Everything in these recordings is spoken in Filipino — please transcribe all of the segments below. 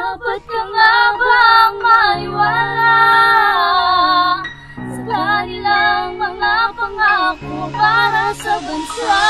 Dapat ka nga bang maniwala sa kanilang mga pangako para sa bansa?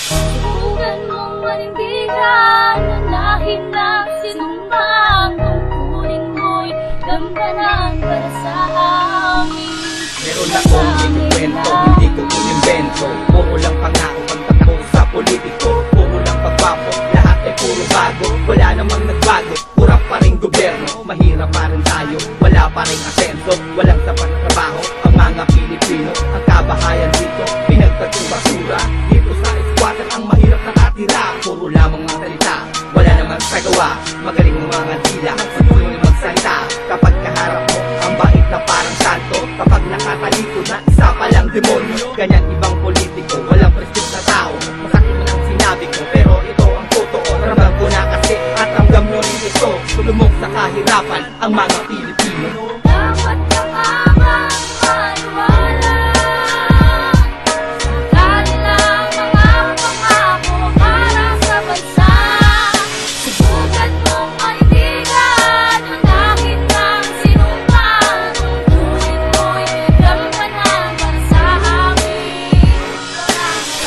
Subukan mong manindigan, unahin na sinumpang tungkulin mo'y gampanan para sa amin. Meron akong inukwento, hindi ko inimbento. Puro lang pangako pagtakbo sa politiko. Puro lang pagwapo, lahat ay puro bago. Wala namang nagbago, kurap pa rin gobyerno. Mahirap pa rin tayo, wala pa rin asenso. Walang sapat na trabaho, ang mga Pilipino. Ang kabahayan dito, pinagtatong basura. Dito sa eskwatan, ang mahirap nakatira. Puro lamang mga salita, wala namang sagawa. Magaling ng mga tila, patuloy magsalita. Kapag kaharap mo, ang bait na parang santo. Kapag nakatalikod na isa palang demonyo. Ganyan ibang politiko, walang prestige na tao. Masakit man ang sinabi ko, pero ito ang totoo. Ramdam ko na kasi at ramdam nyo rin ito. Tulumok sa kahirapan ang mga Pilipino. Dapat ka nga bang maniwala sa kanilang mga pangako para sa bansa? Subukan mong manindigan, unahin ng sinumpang tungkulin mo'y gampanan para sa amin.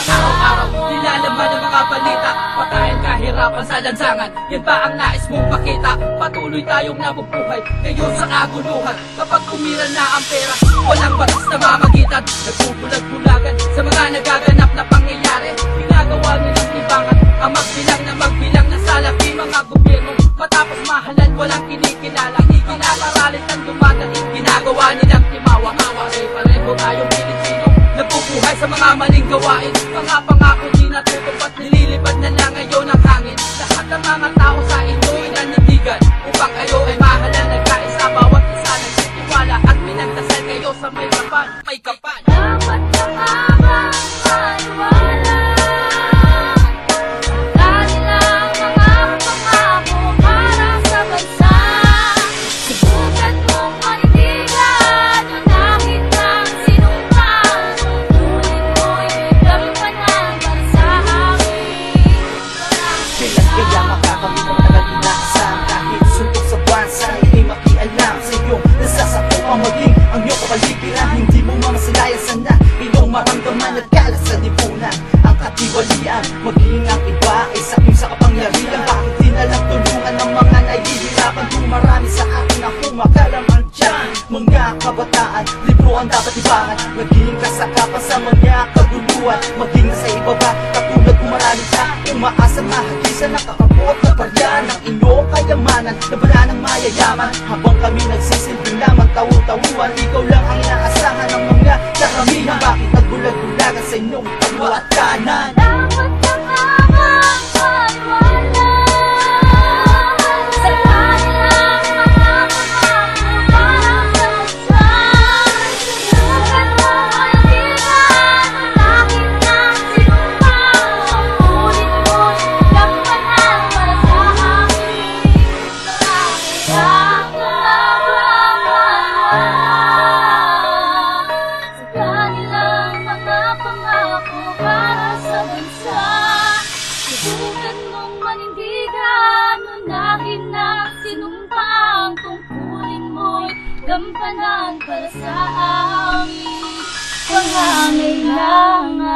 Araw-araw, nilalaman ng mga balita. Patayan kahirapan sa lansangan. Yan ba ang nais mong makita? Patuloy tayong nabubuhay ngayon sa kaguluhan. Kapag kumiral na ang pera, walang batas na mamagitan. Nagbubulag-bulagan sa mga nagaganap na pangyayari. Ginagawa nilang libangan ang magbilang ng salapi. Mga gobyerno matapos mahalan, walang kinikilala. Kinakaralit ang dumadating, ginagawa nilang timawa. Pare-pareho tayong Pilipino, nagbubuhay sa mga maling gawain. Mga pangako di natutupad, nililipad na lang ngayon ang hangin. Lahat ng mga tao sa inyo'y nanindigan upang kayo ay mahalan. Nagkaisa bawat isa, nagsitiwala at pinagdasal kayo sa may kapal. Dapat ka nga bang maniwala sa kanilang mga pangako para sa bansa? Subukan mong manindigan, unahin ng sinumpang tungkulin mo'y gampanan para sa amin. Kailan kaya makakamit ang matagal inaasahan? Kahit suntok sa bansa, hindi makialam sa iyong nasasakupan. Maging ang iyong kapaligiran, hindi mo mamasilayan. Sana iyong maramdaman at kalat sa lipunan ang katiwalian. Maging ang iba ay sakim sa kapangyarihan. Bakit di na lang tulungan ang mga nahihirapan? Kung marami sa atin ang kumakalamang dyan. Mga kabataan, libro ang dapat ibangan. Maging kasakapan sa mga kaguluhan. Maging nasa ibaba, katulad kung marami ka. Umaasa mahagisan, nakakabuot na barya ng inyong kayamanan. Nabala ng mayayaman, habang kami nagsisilbing lamang tawu-tawuan. Ikaw lang ang inaasahan ng mga karamihan. Bakit nagbulag-bulagan sa inyong talo at kanan? Dapat ka nga bang maniwala sa kanilang mga pangako para sa bansa? Subukan mong manindigan, unahin ng sinumpang tungkulin mo'y gampanan para sa amin. Dapat ka nga bang maniwala sa kanilang mga pangako para sa bansa? Subukan mong manindigan, unahin ng sinumpang tungkulin mo'y gampanan para sa amin. Pangangailangan